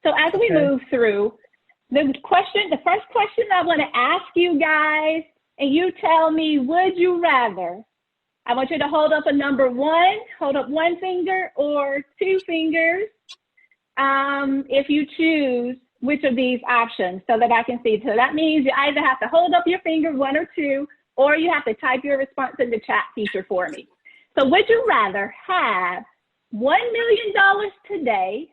So as we move through, the first question I want to ask you guys, and you tell me, would you rather? I want you to hold up a number one, hold up one finger or two fingers, if you choose which of these options so that I can see. So that means you either have to hold up your finger, one or two, or you have to type your response in the chat feature for me. So would you rather have $1 million today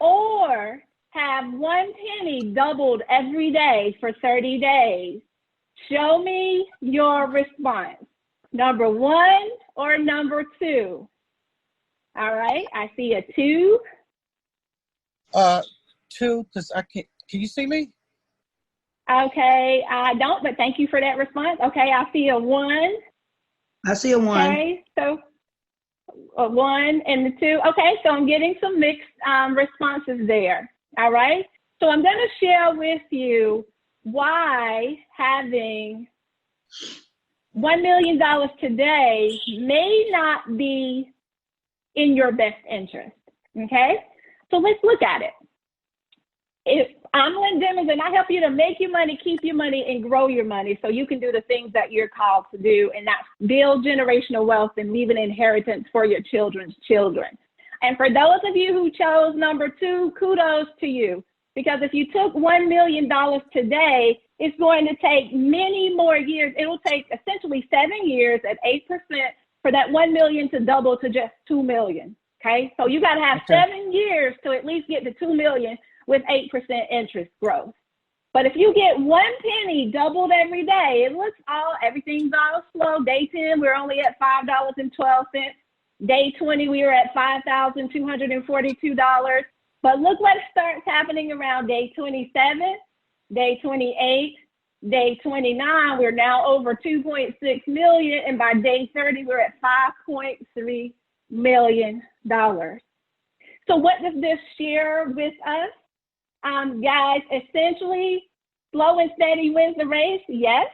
or have 1 penny doubled every day for 30 days? Show me your response. Number one or number two? All right, I see a two. Two, because I can't. Can you see me? Okay, I don't, but thank you for that response. Okay, I see a one. I see a one. Okay, so a one and the two. Okay, so I'm getting some mixed responses there. All right, so I'm going to share with you why having $1 million today may not be in your best interest. Okay, so let's look at it. If I'm Lynn Dimmons, and I help you to make your money, keep your money, and grow your money so you can do the things that you're called to do, and that's build generational wealth and leave an inheritance for your children's children. And for those of you who chose number two, kudos to you. Because if you took $1 million today, it's going to take many more years. It will take essentially 7 years at 8% for that 1 million to double to just 2 million. Okay, so you got to have 7 years to at least get to 2 million with 8% interest growth. But if you get 1 penny doubled every day, everything's all slow. Day 10, we're only at $5.12. Day 20, we were at $5,242. But look what starts happening around day 27, day 28, day 29, we're now over 2.6 million. And by day 30, we're at $5.3 million. So what does this share with us? Guys, essentially, slow and steady wins the race, yes.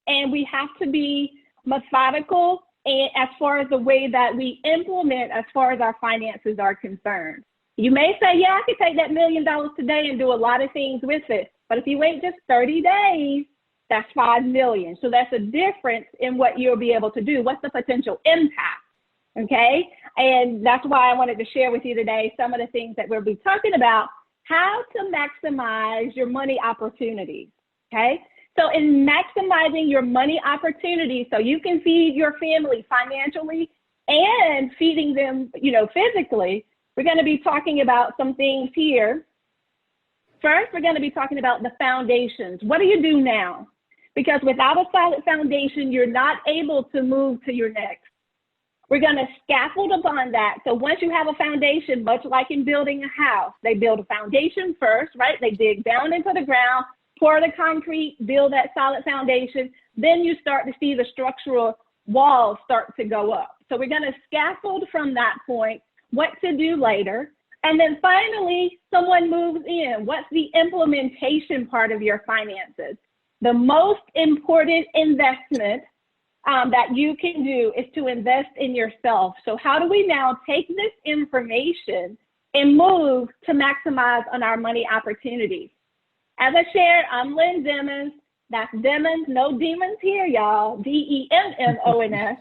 And we have to be methodical and as far as the way that we implement as far as our finances are concerned. You may say, yeah, I could take that $1 million today and do a lot of things with it. But if you wait just 30 days, that's 5 million. So that's a difference in what you'll be able to do. What's the potential impact? Okay. And that's why I wanted to share with you today some of the things that we'll be talking about, how to maximize your money opportunities. Okay. So in maximizing your money opportunities, so you can feed your family financially and feeding them, physically, we're going to be talking about some things here. First, we're going to be talking about the foundations. What do you do now? Because without a solid foundation, you're not able to move to your next. We're going to scaffold upon that. So once you have a foundation, much like in building a house, they build a foundation first, right? They dig down into the ground, pour the concrete, build that solid foundation. Then you start to see the structural walls start to go up. So we're going to scaffold from that point, what to do later. And then finally, someone moves in. What's the implementation part of your finances? The most important investment that you can do is to invest in yourself. So how do we now take this information and move to maximize on our money opportunities? As I shared, I'm Lynn Dimmons. That's Dimmons, no demons here, y'all. D-E-M-M-O-N-S.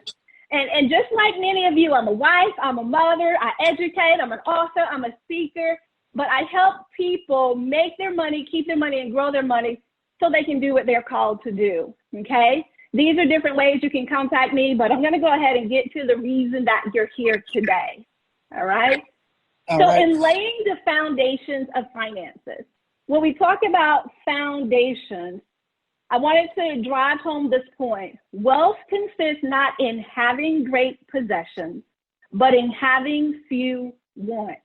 And just like many of you, I'm a wife, I'm a mother, I educate, I'm an author, I'm a speaker, but I help people make their money, keep their money, and grow their money so they can do what they're called to do, okay? These are different ways you can contact me, but I'm gonna go ahead and get to the reason that you're here today, all right? In laying the foundations of finances, when we talk about foundations, I wanted to drive home this point. Wealth consists not in having great possessions, but in having few wants.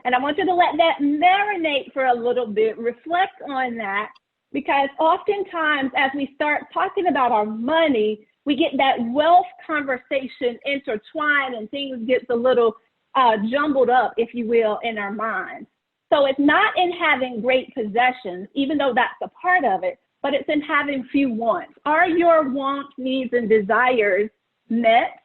And I want you to let that marinate for a little bit, reflect on that, because oftentimes as we start talking about our money, we get that wealth conversation intertwined and things get a little jumbled up, if you will, in our minds. So it's not in having great possessions, even though that's a part of it, but it's in having few wants. Are your wants, needs, and desires met,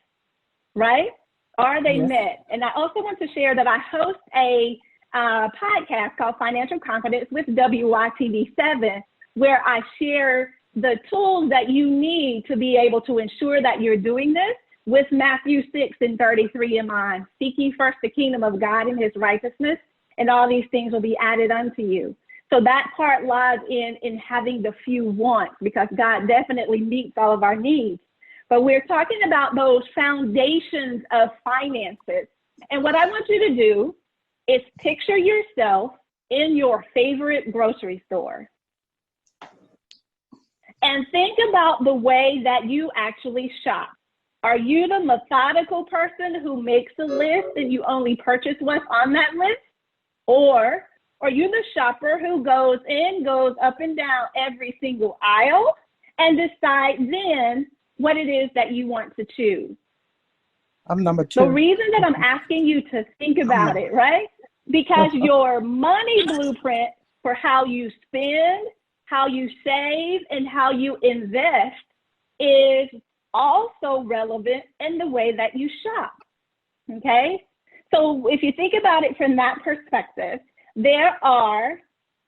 right? Are they Yes. met? And I also want to share that I host a podcast called Financial Confidence with WYTV7, where I share the tools that you need to be able to ensure that you're doing this with Matthew 6:33 in mind. Seek ye first the kingdom of God and his righteousness, and all these things will be added unto you. So that part lies in having the few wants, because God definitely meets all of our needs. But we're talking about those foundations of finances. And what I want you to do is picture yourself in your favorite grocery store. And think about the way that you actually shop. Are you the methodical person who makes a list and you only purchase what's on that list? Or are you the shopper who goes up and down every single aisle and decides then what it is that you want to choose? I'm number 2. The reason that I'm asking you to think about it, right? Because your money blueprint for how you spend, how you save, and how you invest is also relevant in the way that you shop, okay? So if you think about it from that perspective, there are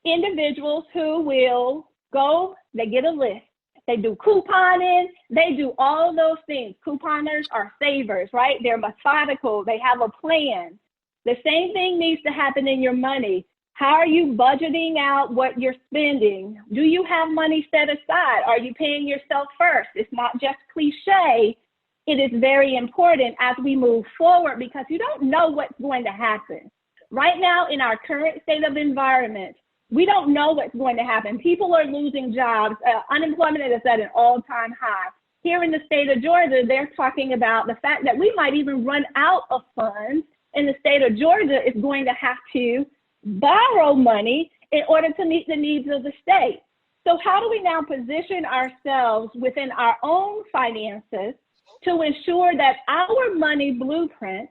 individuals who will go, they get a list, they do couponing, they do all of those things. Couponers are savers, right? They're methodical, they have a plan. The same thing needs to happen in your money. How are you budgeting out what you're spending? Do you have money set aside? Are you paying yourself first? It's not just cliche. It is very important as we move forward, because you don't know what's going to happen. Right now, in our current state of environment, we don't know what's going to happen. People are losing jobs. Unemployment is at an all-time high. Here in the state of Georgia, they're talking about the fact that we might even run out of funds, and the state of Georgia is going to have to borrow money in order to meet the needs of the state. So how do we now position ourselves within our own finances to ensure that our money blueprint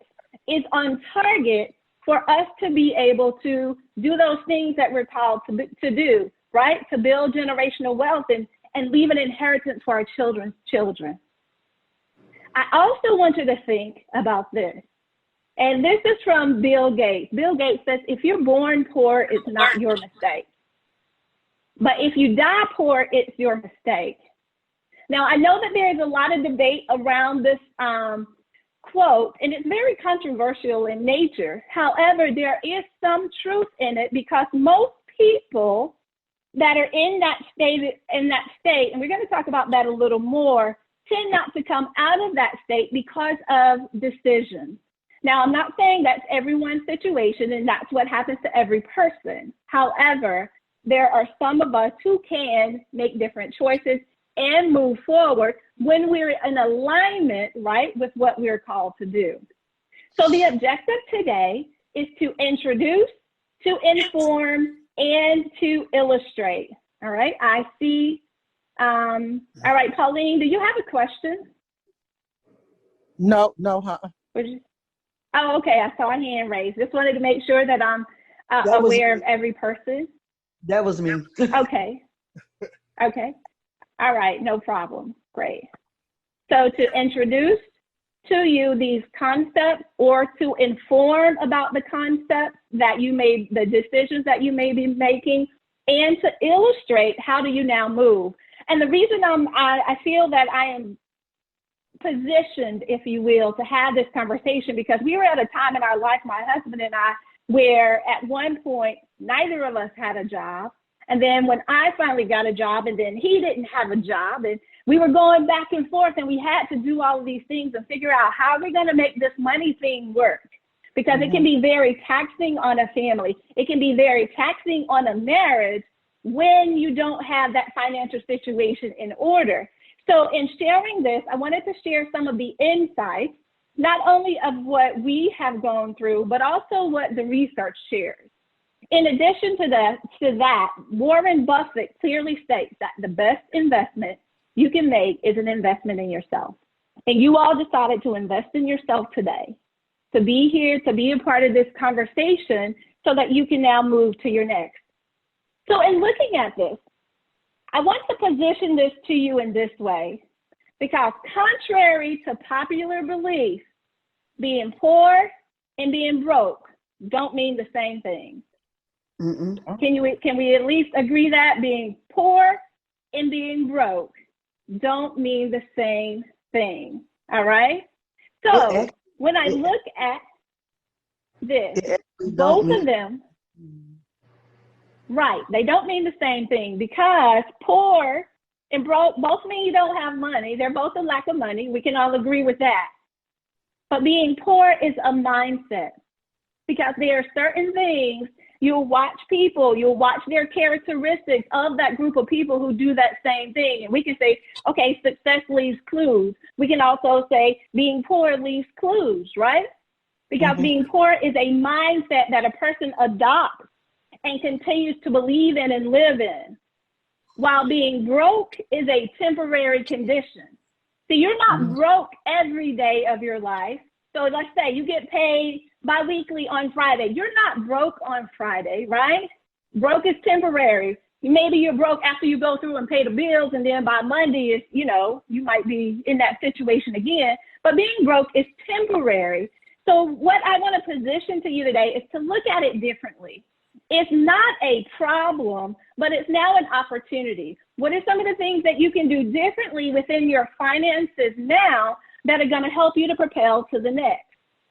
is on target for us to be able to do those things that we're called to do, right? To build generational wealth and leave an inheritance for our children's children. I also want you to think about this. And this is from Bill Gates. Bill Gates says, if you're born poor, it's not your mistake. But if you die poor, it's your mistake. Now, I know that there is a lot of debate around this quote, and it's very controversial in nature. However, there is some truth in it, because most people that are in that state, and we're going to talk about that a little more, tend not to come out of that state because of decisions. Now, I'm not saying that's everyone's situation and that's what happens to every person. However, there are some of us who can make different choices and move forward when we're in alignment, right, with what we're called to do. So the objective today is to introduce, to inform, and to illustrate. All right, I see. All right, Pauline, do you have a question? No. Oh, okay, I saw a hand raised. Just wanted to make sure that I'm aware of every person. That was me. Okay. All right, no problem. Great. So to introduce to you these concepts, or to inform about the concepts that you made, the decisions that you may be making, and to illustrate how do you now move. And the reason I feel that I am positioned, if you will, to have this conversation, because we were at a time in our life, my husband and I, where at one point, neither of us had a job. And then when I finally got a job, and then he didn't have a job, and we were going back and forth, and we had to do all of these things and figure out how are we going to make this money thing work? Because it can be very taxing on a family. It can be very taxing on a marriage when you don't have that financial situation in order. So in sharing this, I wanted to share some of the insights, not only of what we have gone through, but also what the research shares. In addition to that, Warren Buffett clearly states that the best investment you can make is an investment in yourself. And you all decided to invest in yourself today, to be here, to be a part of this conversation so that you can now move to your next. So in looking at this, I want to position this to you in this way, because contrary to popular belief, being poor and being broke don't mean the same thing. Can we at least agree that being poor and being broke don't mean the same thing? All right. So when I look at this, both of them, right, they don't mean the same thing, because poor and broke both mean you don't have money. They're both a lack of money. We can all agree with that. But being poor is a mindset, because there are certain things you'll watch people, you'll watch their characteristics of that group of people who do that same thing. And we can say, okay, success leaves clues. We can also say being poor leaves clues, right? Because being poor is a mindset that a person adopts and continues to believe in and live in, while being broke is a temporary condition. See, you're not broke every day of your life. So let's say you get paid biweekly on Friday. You're not broke on Friday, right? Broke is temporary. Maybe you're broke after you go through and pay the bills, and then by Monday, you might be in that situation again. But being broke is temporary. So what I want to position to you today is to look at it differently. It's not a problem, but it's now an opportunity. What are some of the things that you can do differently within your finances now that are going to help you to propel to the next?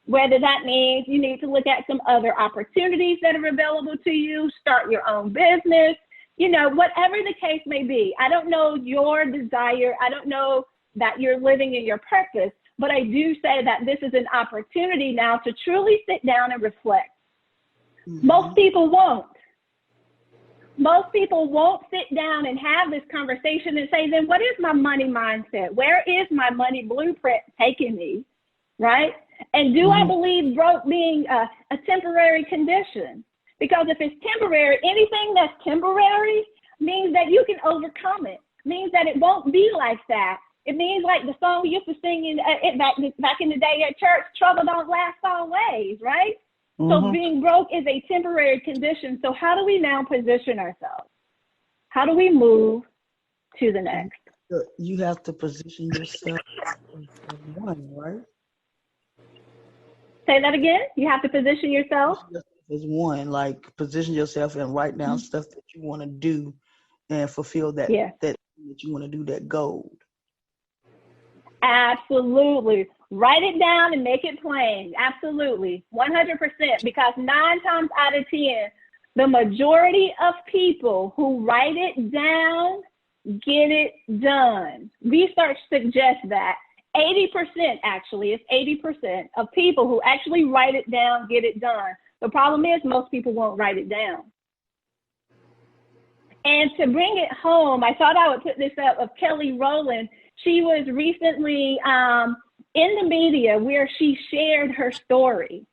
Whether that means you need to look at some other opportunities that are available to you, start your own business, whatever the case may be. I don't know your desire. I don't know that you're living in your purpose, but I do say that this is an opportunity now to truly sit down and reflect. Most people won't. Most people won't sit down and have this conversation and say, then what is my money mindset? Where is my money blueprint taking me, right? And do I believe broke being a temporary condition? Because if it's temporary, anything that's temporary means that you can overcome it, means that it won't be like that. It means like the song we used to sing back in the day at church, trouble don't last always, right? So being broke is a temporary condition. So how do we now position ourselves? How do we move to the next? You have to position yourself as one, right? Say that again. You have to position yourself as one, like position yourself and write down stuff that you want to do and fulfill that you want to do, that goal. Absolutely. Write it down and make it plain. Absolutely. 100%. Because 9 times out of 10, the majority of people who write it down get it done. Research suggests that 80%, actually, it's 80% of people who actually write it down get it done. The problem is most people won't write it down. And to bring it home, I thought I would put this up of Kelly Rowland. She was recently in the media where she shared her story.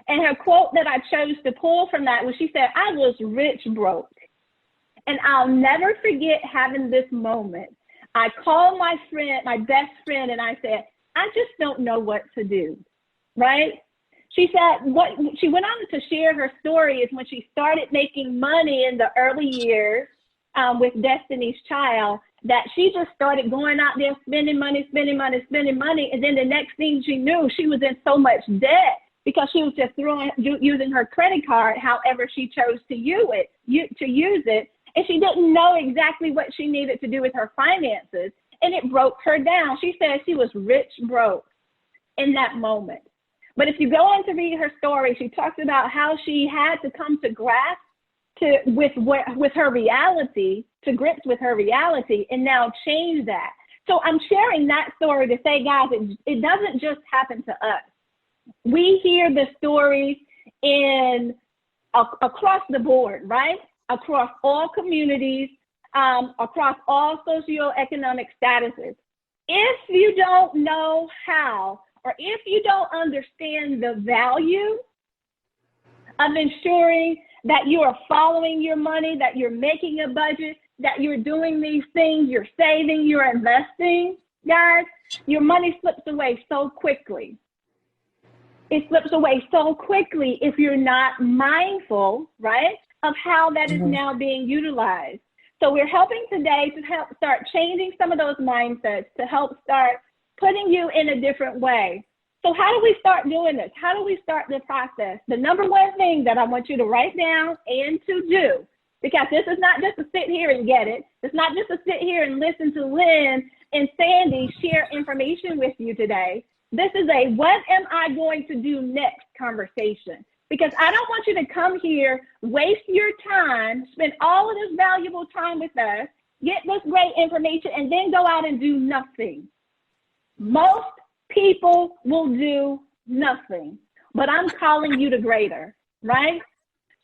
And her quote that I chose to pull from that was, she said, I was rich broke. And I'll never forget having this moment. I called my friend, my best friend, and I said, I just don't know what to do, right? She said, what she went on to share her story is when she started making money in the early years with Destiny's Child, that she just started going out there spending money. And then the next thing she knew, she was in so much debt because she was just using her credit card however she chose to use it. And she didn't know exactly what she needed to do with her finances. And it broke her down. She said she was rich broke in that moment. But if you go on to read her story, she talks about how she had to come to grasp with her reality, to grips with her reality, and now change that. So I'm sharing that story to say, guys, it doesn't just happen to us. We hear the stories across the board, right? Across all communities, across all socioeconomic statuses. If you don't know how, or if you don't understand the value of ensuring that you are following your money, that you're making a budget, that you're doing these things, you're saving, you're investing, guys, your money slips away so quickly. It slips away so quickly if you're not mindful, right, of how that is now being utilized. So we're helping today to help start changing some of those mindsets, to help start putting you in a different way. So how do we start doing this? How do we start the process? The number one thing that I want you to write down and to do, because this is not just to sit here and get it. It's not just to sit here and listen to Lynn and Sandy share information with you today. This is a what am I going to do next conversation. Because I don't want you to come here, waste your time, spend all of this valuable time with us, get this great information, and then go out and do nothing. Most people will do nothing, but I'm calling you to greater, right?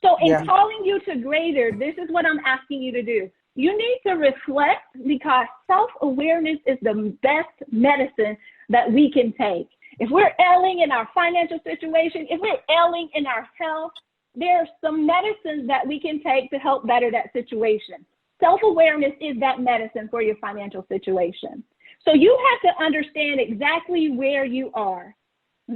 So in calling you to greater, this is what I'm asking you to do. You need to reflect, because self-awareness is the best medicine that we can take. If we're ailing in our financial situation, if we're ailing in our health, there are some medicines that we can take to help better that situation. Self-awareness is that medicine for your financial situation. So you have to understand exactly where you are,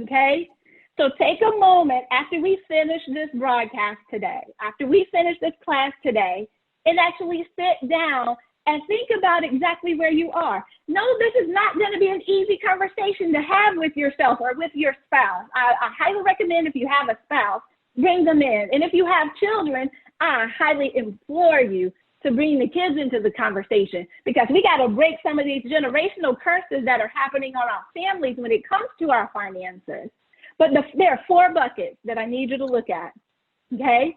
okay? So take a moment after we finish this broadcast today, after we finish this class today, and actually sit down and think about exactly where you are. No, this is not going to be an easy conversation to have with yourself or with your spouse. I highly recommend, if you have a spouse, bring them in. And if you have children, I highly implore you to bring the kids into the conversation, because we got to break some of these generational curses that are happening on our families when it comes to our finances. But there are 4 buckets that I need you to look at, okay?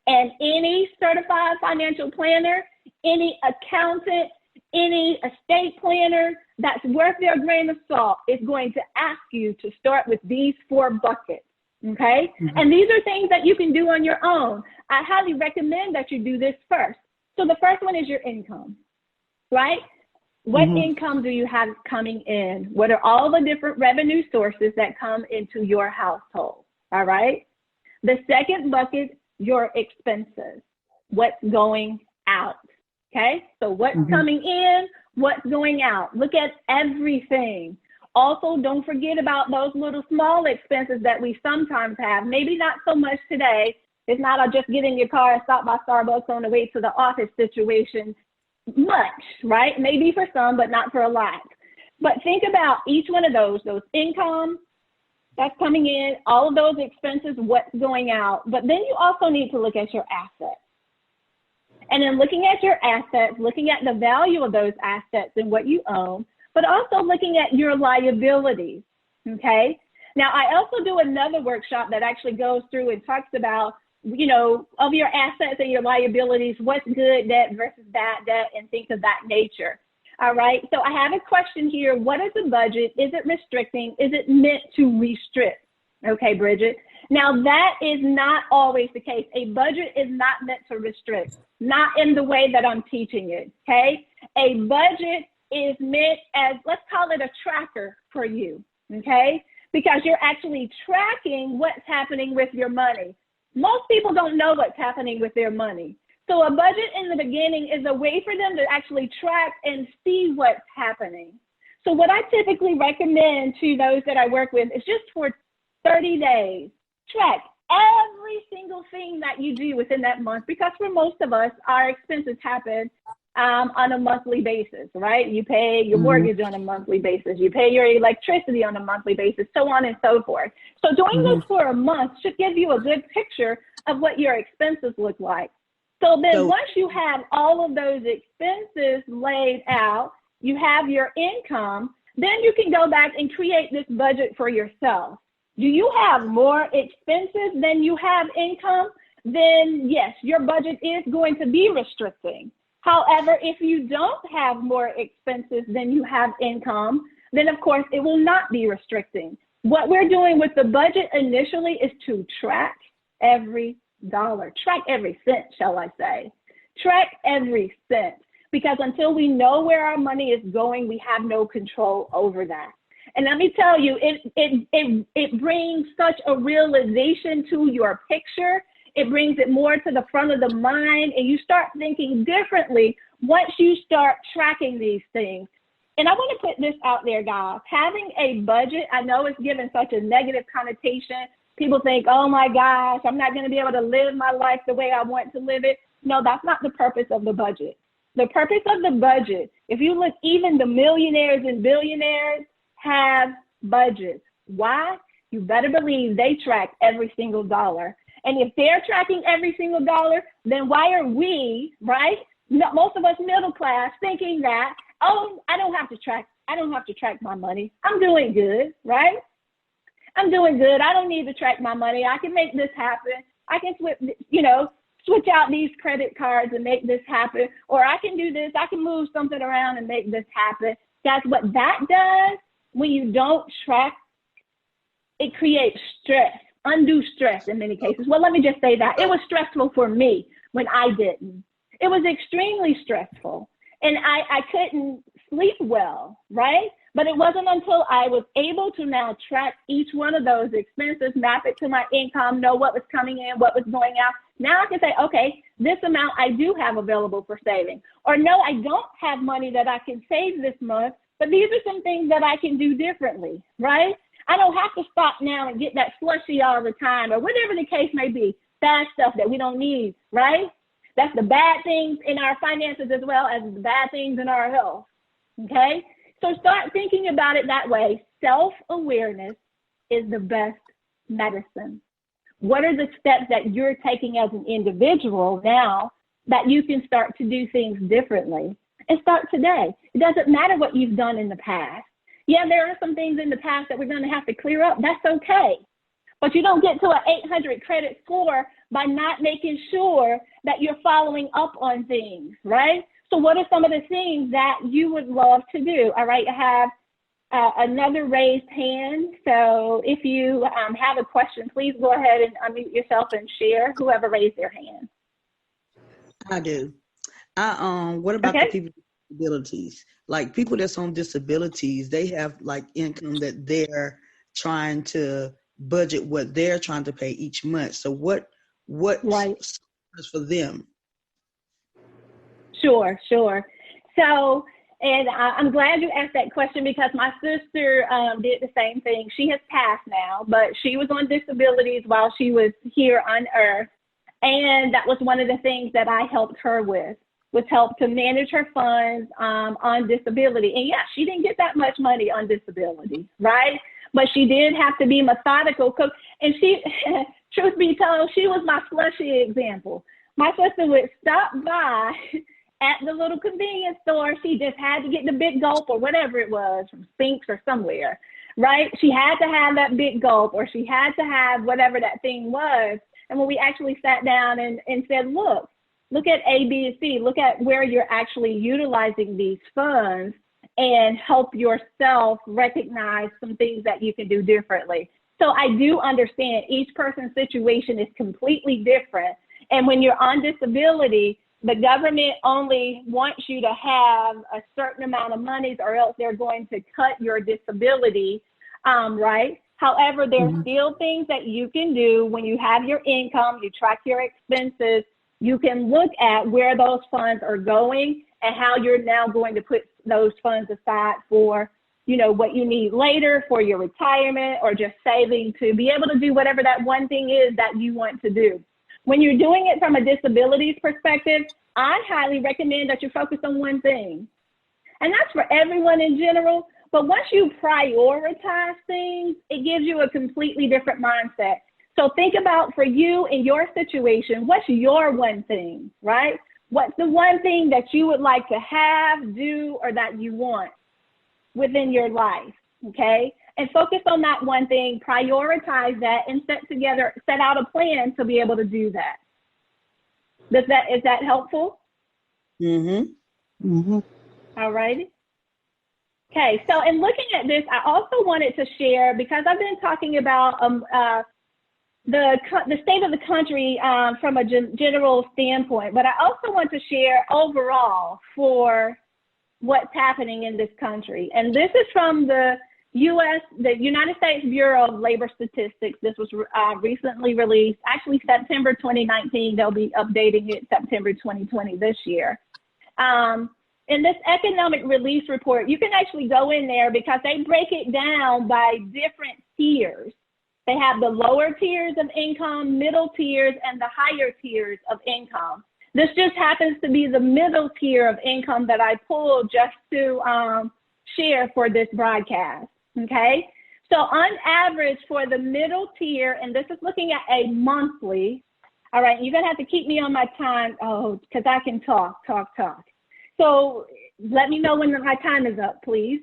And any certified financial planner, any accountant, any estate planner that's worth their grain of salt is going to ask you to start with these 4 buckets, okay? And these are things that you can do on your own. I highly recommend that you do this first. So the first one is your income, right? What income do you have coming in? What are all the different revenue sources that come into your household, all right? The second bucket, your expenses, what's going out, okay? So what's coming in, what's going out. Look at everything. Also, don't forget about those little small expenses that we sometimes have. Maybe not so much today. It's not a just get in your car and stop by Starbucks on the way to the office situation much, right? Maybe for some, but not for a lot. But think about each one of those income that's coming in, all of those expenses, what's going out. But then you also need to look at your assets. And then looking at your assets, looking at the value of those assets and what you own, but also looking at your liabilities, okay? Now, I also do another workshop that actually goes through and talks about, you know, of your assets and your liabilities, what's good debt versus bad debt, and things of that nature. All right, so I have a question here. What is a budget? Is it restricting? Is it meant to restrict? Okay, Bridget. Now, that is not always the case. A budget is not meant to restrict, not in the way that I'm teaching it, okay? A budget is meant as, let's call it a tracker for you, okay? Because you're actually tracking what's happening with your money. Most people don't know what's happening with their money. So a budget in the beginning is a way for them to actually track and see what's happening. So what I typically recommend to those that I work with is just for 30 days, track every single thing that you do within that month, because for most of us, our expenses happen on a monthly basis, right? You pay your mortgage on a monthly basis, you pay your electricity on a monthly basis, so on and so forth. So doing this for a month should give you a good picture of what your expenses look like. So then once you have all of those expenses laid out, you have your income, then you can go back and create this budget for yourself. Do you have more expenses than you have income? Then yes, your budget is going to be restricting. However, if you don't have more expenses than you have income, then of course it will not be restricting. What we're doing with the budget initially is to track every dollar, track every cent, shall I say. Track every cent, because until we know where our money is going, we have no control over that. And let me tell you, it brings such a realization to your picture. It brings it more to the front of the mind, and you start thinking differently once you start tracking these things. And I want to put this out there, guys. Having a budget, I know it's given such a negative connotation. People think, oh my gosh, I'm not going to be able to live my life the way I want to live it. No, that's not the purpose of the budget. The purpose of the budget, if you look, even the millionaires and billionaires have budgets. Why? You better believe they track every single dollar. And if they're tracking every single dollar, then why are we, right? Most of us middle class thinking that, oh, I don't have to track my money. I'm doing good, right? I'm doing good. I don't need to track my money. I can make this happen. I can switch out these credit cards and make this happen. Or I can do this. I can move something around and make this happen. That's what that does. When you don't track, it creates stress, undue stress in many cases. Well, let me just say that. It was stressful for me when I didn't. It was extremely stressful. And I couldn't sleep well, right? But it wasn't until I was able to now track each one of those expenses, map it to my income, know what was coming in, what was going out. Now I can say, okay, this amount I do have available for saving. Or no, I don't have money that I can save this month, but these are some things that I can do differently, right? I don't have to stop now and get that slushy all the time or whatever the case may be, bad stuff that we don't need, right? That's the bad things in our finances as well as the bad things in our health, okay? So start thinking about it that way. Self-awareness is the best medicine. What are the steps that you're taking as an individual now that you can start to do things differently? And start today. It doesn't matter what you've done in the past. Yeah, there are some things in the past that we're going to have to clear up. That's okay. But you don't get to an 800 credit score by not making sure that you're following up on things, right? So what are some of the things that you would love to do? All right, I have another raised hand. So if you have a question, please go ahead and unmute yourself and share. Whoever raised their hand. I do. What about the people with disabilities? Like people that's on disabilities, they have like income that they're trying to budget what they're trying to pay each month. So what is for them? Sure. So, and I'm glad you asked that question because my sister did the same thing. She has passed now, but she was on disabilities while she was here on earth. And that was one of the things that I helped her with, was help to manage her funds on disability. And yeah, she didn't get that much money on disability, right? But she did have to be methodical. And she, truth be told, she was my slushy example. My sister would stop by at the little convenience store. She just had to get the big gulp or whatever it was from Spinks or somewhere, right? She had to have that big gulp or she had to have whatever that thing was. And when we actually sat down and said, look at A, B, and C, look at where you're actually utilizing these funds and help yourself recognize some things that you can do differently. So I do understand each person's situation is completely different. And when you're on disability, the government only wants you to have a certain amount of monies or else they're going to cut your disability, right? However, there's still things that you can do when you have your income, you track your expenses, you can look at where those funds are going and how you're now going to put those funds aside for, what you need later for your retirement or just saving to be able to do whatever that one thing is that you want to do. When you're doing it from a disabilities perspective, I highly recommend that you focus on one thing. And that's for everyone in general. But once you prioritize things, it gives you a completely different mindset. So think about for you in your situation, what's your one thing, right? What's the one thing that you would like to have, do, or that you want within your life, okay? And focus on that one thing, prioritize that, and set out a plan to be able to do that. Is that helpful? All righty. Okay, so in looking at this, I also wanted to share, because I've been talking about the state of the country from a general standpoint, but I also want to share overall for what's happening in this country. And this is from the United States Bureau of Labor Statistics. This was recently released, actually September 2019. They'll be updating it September 2020 this year. In this economic release report, you can actually go in there because they break it down by different tiers. They have the lower tiers of income, middle tiers, and the higher tiers of income. This just happens to be the middle tier of income that I pulled just to share for this broadcast, okay? So on average for the middle tier, and this is looking at a monthly, all right, you're gonna have to keep me on my time, because I can talk. So let me know when my time is up, please.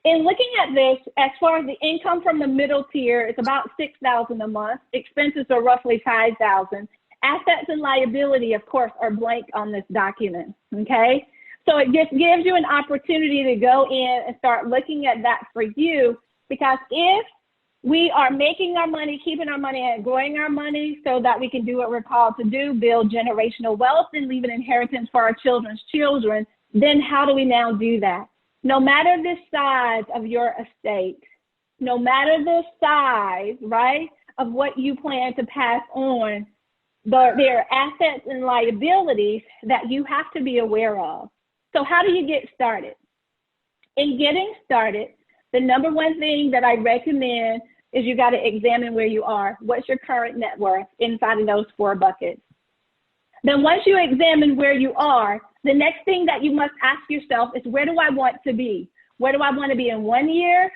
In looking at this, as far as the income from the middle tier, it's about $6,000 a month. Expenses are roughly $5,000. Assets and liability, of course, are blank on this document, okay? So it just gives you an opportunity to go in and start looking at that for you, because if we are making our money, keeping our money, and growing our money so that we can do what we're called to do, build generational wealth and leave an inheritance for our children's children, then how do we now do that? No matter the size of your estate, no matter the size, right, of what you plan to pass on, there are assets and liabilities that you have to be aware of. So how do you get started? In getting started, the number one thing that I recommend is you got to examine where you are. What's your current net worth inside of those 4 buckets? Then once you examine where you are, the next thing that you must ask yourself is, where do I want to be? Where do I want to be in 1 year,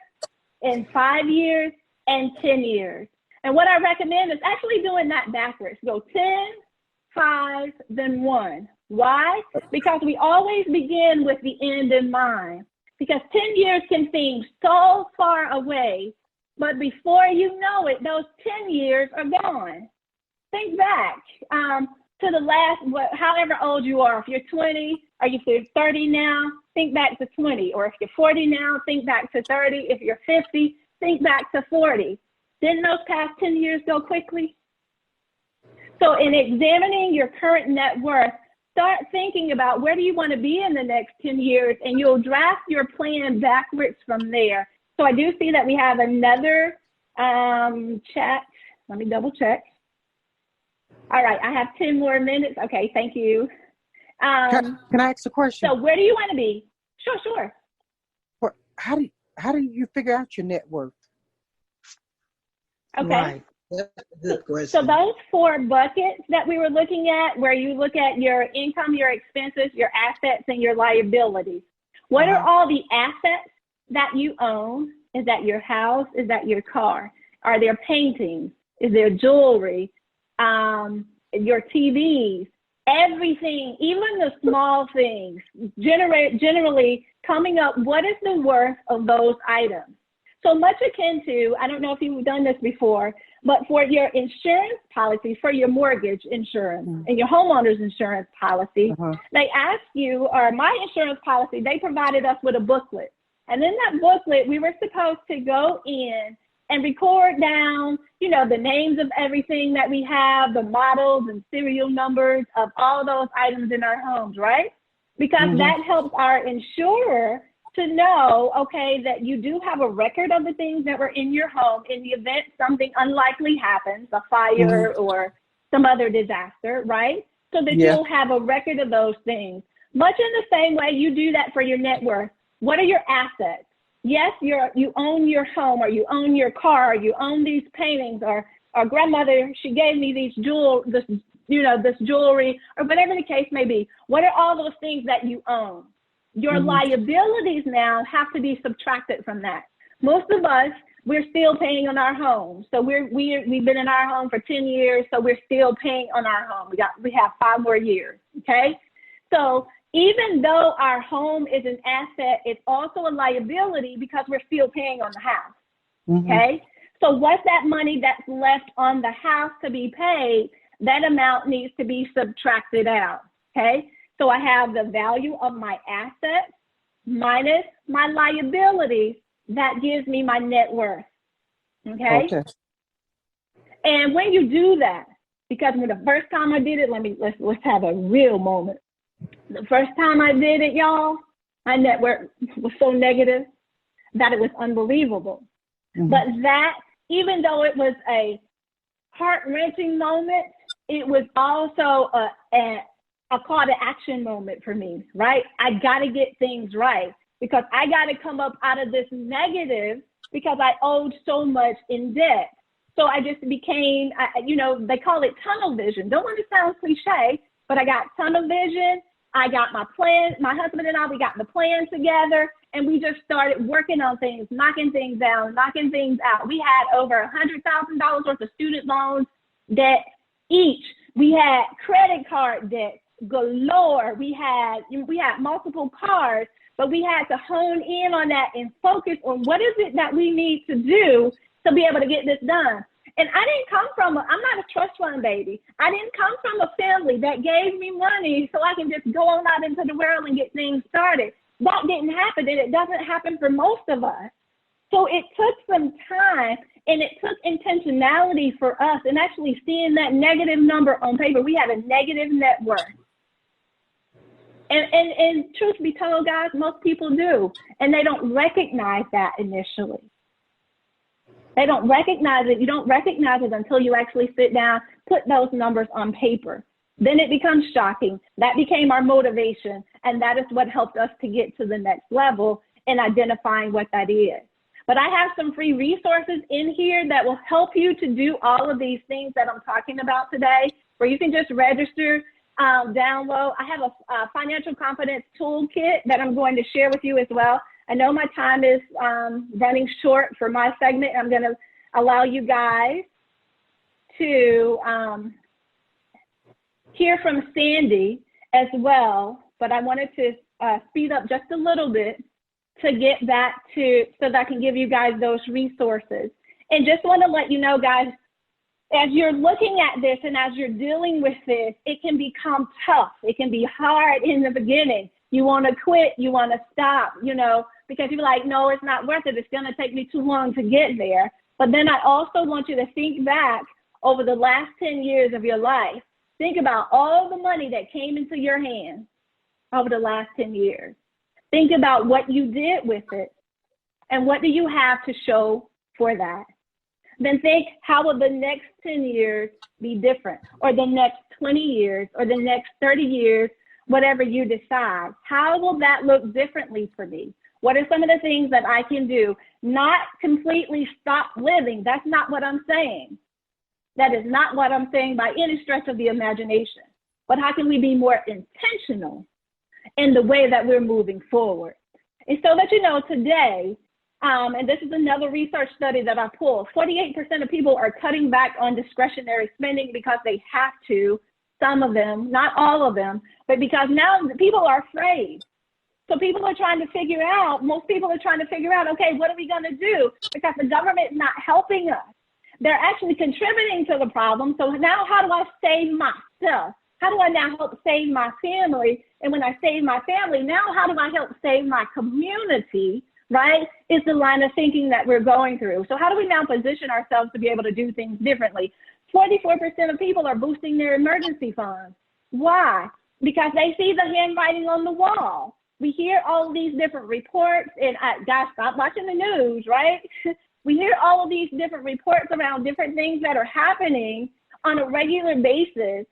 in 5 years, and 10 years? And what I recommend is actually doing that backwards. Go 10, 5, then 1. Why? Because we always begin with the end in mind. Because 10 years can seem so far away, but before you know it, those 10 years are gone. Think back to the last, however old you are. If you're 20, or if you're 30 now, think back to 20. Or if you're 40 now, think back to 30. If you're 50, think back to 40. Didn't those past 10 years go quickly? So in examining your current net worth, start thinking about where do you want to be in the next 10 years, and you'll draft your plan backwards from there. So I do see that we have another chat. Let me double check. All right, I have 10 more minutes. Okay, thank you. Can I ask a question? So where do you want to be? Sure. How do you figure out your net worth? Okay. Right. That's a good question. So those 4 buckets that we were looking at, where you look at your income, your expenses, your assets, and your liabilities. What are all the assets that you own? Is that your house? Is that your car? Are there paintings? Is there jewelry? Your TVs? Everything, even the small things, generally coming up, what is the worth of those items? So much akin to, I don't know if you've done this before, but for your insurance policy, for your mortgage insurance and your homeowner's insurance policy, they ask you, or my insurance policy, they provided us with a booklet. And in that booklet, we were supposed to go in and record down, the names of everything that we have, the models and serial numbers of all those items in our homes, right? Because that helps our insurer to know, okay, that you do have a record of the things that were in your home in the event something unlikely happens, a fire or some other disaster, right? So that you'll have a record of those things. Much in the same way you do that for your net worth. What are your assets? Yes, you own your home, or you own your car, or you own these paintings, or grandmother, she gave me this jewelry, or whatever the case may be. What are all those things that you own? Your liabilities now have to be subtracted from that. Most of us, we're still paying on our home. So we've been in our home for 10 years, so we're still paying on our home. We have 5 more years, okay? So even though our home is an asset, it's also a liability because we're still paying on the house, okay? So what's that money that's left on the house to be paid? That amount needs to be subtracted out, okay? So I have the value of my assets minus my liabilities. That gives me my net worth, okay? And when you do that, because when the first time I did it, let's have a real moment. The first time I did it, y'all, my net worth was so negative that it was unbelievable. But that, even though it was a heart-wrenching moment, it was also a call to action moment for me, right? I got to get things right because I got to come up out of this negative because I owed so much in debt. So I just became, they call it tunnel vision. Don't want to sound cliche, but I got tunnel vision. I got my plan. My husband and I, we got the plan together. and we just started working on things, knocking things down, knocking things out. We had over $100,000 worth of student loans debt each. We had credit card debt galore. We had multiple cars, but we had to hone in on that and focus on what is it that we need to do to be able to get this done. And I didn't come from, I'm not a trust fund baby. I didn't come from a family that gave me money so I can just go on out into the world and get things started. That didn't happen, and it doesn't happen for most of us. So it took some time, and it took intentionality for us, and actually seeing that negative number on paper. We had a negative net worth. And truth be told, guys, most people do, and they don't recognize that initially. They don't recognize it. You don't recognize it until you actually sit down, put those numbers on paper. Then it becomes shocking. That became our motivation, and that is what helped us to get to the next level in identifying what that is. But I have some free resources in here that will help you to do all of these things that I'm talking about today, where you can just register, download. I have a financial confidence toolkit that I'm going to share with you as well. I know my time is running short for my segment. I'm going to allow you guys to hear from Sandy as well, but I wanted to speed up just a little bit to get that to, so that I can give you guys those resources. And just want to let you know, guys, as you're looking at this and as you're dealing with this, it can become tough. It can be hard in the beginning. You want to quit, you want to stop, you know, because you're like, no, it's not worth it. It's going to take me too long to get there. But then I also want you to think back over the last 10 years of your life. Think about all the money that came into your hands over the last 10 years. Think about what you did with it and what do you have to show for that. Then think, how will the next 10 years be different, or the next 20 years, or the next 30 years, whatever you decide. How will that look differently for me? What are some of the things that I can do? Not completely stop living. That's not what I'm saying. That is not what I'm saying by any stretch of the imagination. But how can we be more intentional in the way that we're moving forward? And so that you know, today, and this is another research study that I pulled, 48% of people are cutting back on discretionary spending because they have to. Some of them, not all of them, but because now people are afraid. So people are trying to figure out, most people are trying to figure out, okay, what are we going to do? Because the government is not helping us. They're actually contributing to the problem. So now how do I save myself? How do I now help save my family? And when I save my family, now how do I help save my community, right? Is the line of thinking that we're going through. So how do we now position ourselves to be able to do things differently? 44% of people are boosting their emergency funds. Why? Because they see the handwriting on the wall. We hear all of these different reports, and guys, stop watching the news, right? We hear all of these different reports around different things that are happening on a regular basis,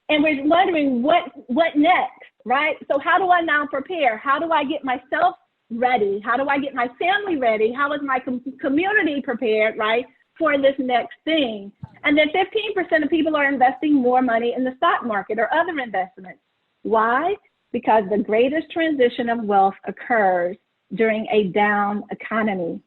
and we're wondering what next, right? So how do I now prepare? How do I get myself ready? How do I get my family ready? How is my community prepared, right, for this next thing? And then 15% of people are investing more money in the stock market or other investments. Why? Because the greatest transition of wealth occurs during a down economy.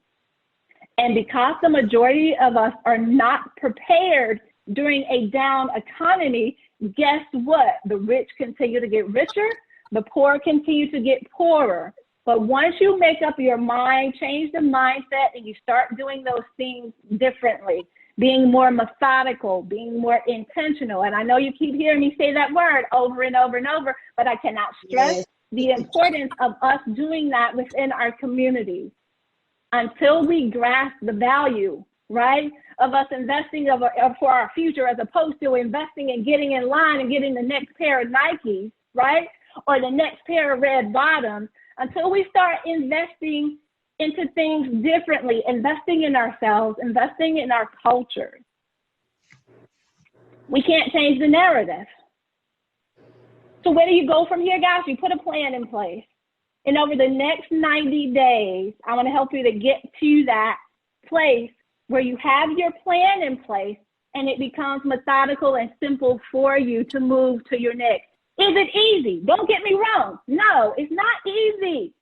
And because the majority of us are not prepared during a down economy, guess what? The rich continue to get richer, the poor continue to get poorer. But once you make up your mind, change the mindset, and you start doing those things differently, being more methodical, being more intentional. And I know you keep hearing me say that word over and over and over, but I cannot stress the importance of us doing that within our communities. Until we grasp the value, right, of us investing for our future, as opposed to investing and getting in line and getting the next pair of Nikes, right, or the next pair of red bottoms, until we start investing into things differently, investing in ourselves, investing in our culture, we can't change the narrative. So where do you go from here, guys? You put a plan in place. And over the next 90 days, I want to help you to get to that place where you have your plan in place and it becomes methodical and simple for you to move to your next. Is it easy? Don't get me wrong. No, it's not easy.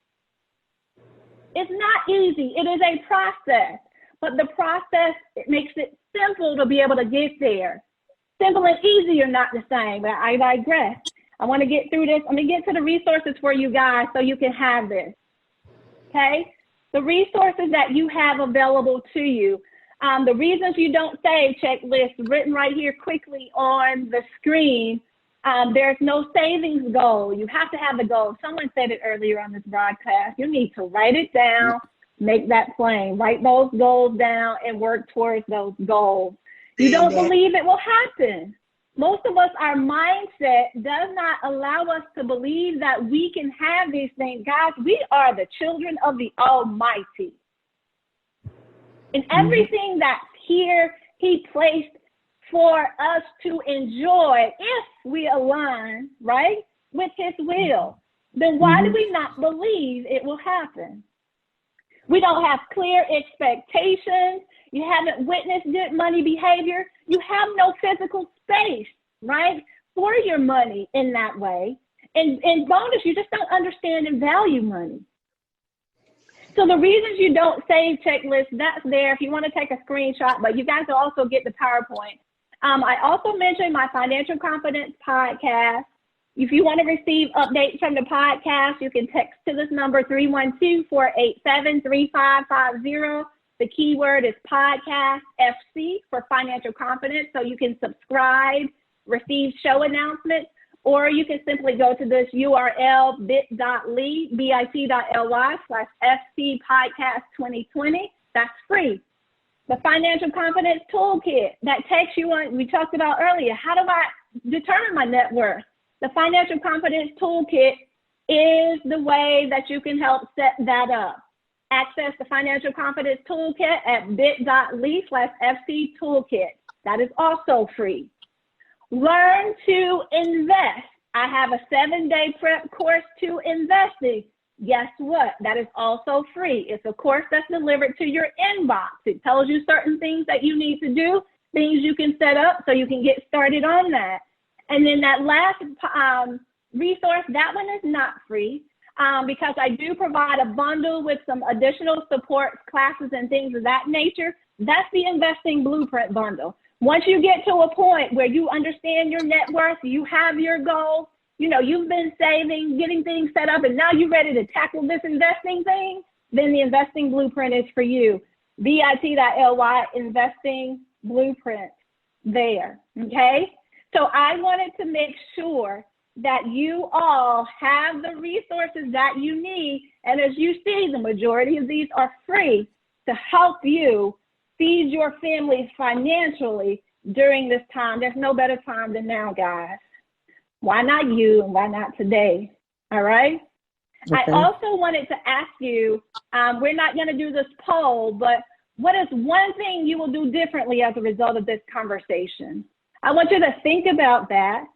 It's not easy. It is a process, but the process, it makes it simple to be able to get there. Simple and easy are not the same, but I digress. I want to get through this. Let me get to the resources for you guys so you can have this, okay? The resources that you have available to you. The reasons you don't save checklist written right here quickly on the screen. There's no savings goal. You have to have the goal. Someone said it earlier on this broadcast. You need to write it down, make that plain. Write those goals down and work towards those goals. You don't believe it will happen. Most of us, our mindset does not allow us to believe that we can have these things. Guys, we are the children of the Almighty. And everything that's here, He placed for us to enjoy if we align, right, with His will. Then why do we not believe it will happen? We don't have clear expectations. You haven't witnessed good money behavior. You have no physical space, right, for your money in that way. And bonus, you just don't understand and value money. So the reasons you don't save checklist, that's there if you want to take a screenshot, but you guys will also get the PowerPoint. I also mentioned my Financial Confidence podcast. If you want to receive updates from the podcast, you can text to this number, 312-487-3550. The keyword is podcast FC for Financial Confidence. So you can subscribe, receive show announcements, or you can simply go to this URL, bit.ly/FC podcast 2020. That's free. The Financial Confidence Toolkit that takes you on, we talked about earlier, how do I determine my net worth? The Financial Confidence Toolkit is the way that you can help set that up. Access the Financial Confidence Toolkit at bit.ly/FC Toolkit. That is also free. Learn to invest. I have a 7-day prep course to investing. Guess what? That is also free. It's a course that's delivered to your inbox. It tells you certain things that you need to do, things you can set up so you can get started on that. And then that last resource, that one is not free because I do provide a bundle with some additional support classes and things of that nature. That's the Investing Blueprint bundle. Once you get to a point where you understand your net worth, you have your goal, you know, you've been saving, getting things set up, and now you're ready to tackle this investing thing, then the Investing Blueprint is for you. bit.ly Investing Blueprint there, okay? So I wanted to make sure that you all have the resources that you need, and as you see, the majority of these are free to help you feed your family financially during this time. There's no better time than now, guys. Why not you and why not today? All right? Okay. I also wanted to ask you, we're not going to do this poll, but what is one thing you will do differently as a result of this conversation? I want you to think about that.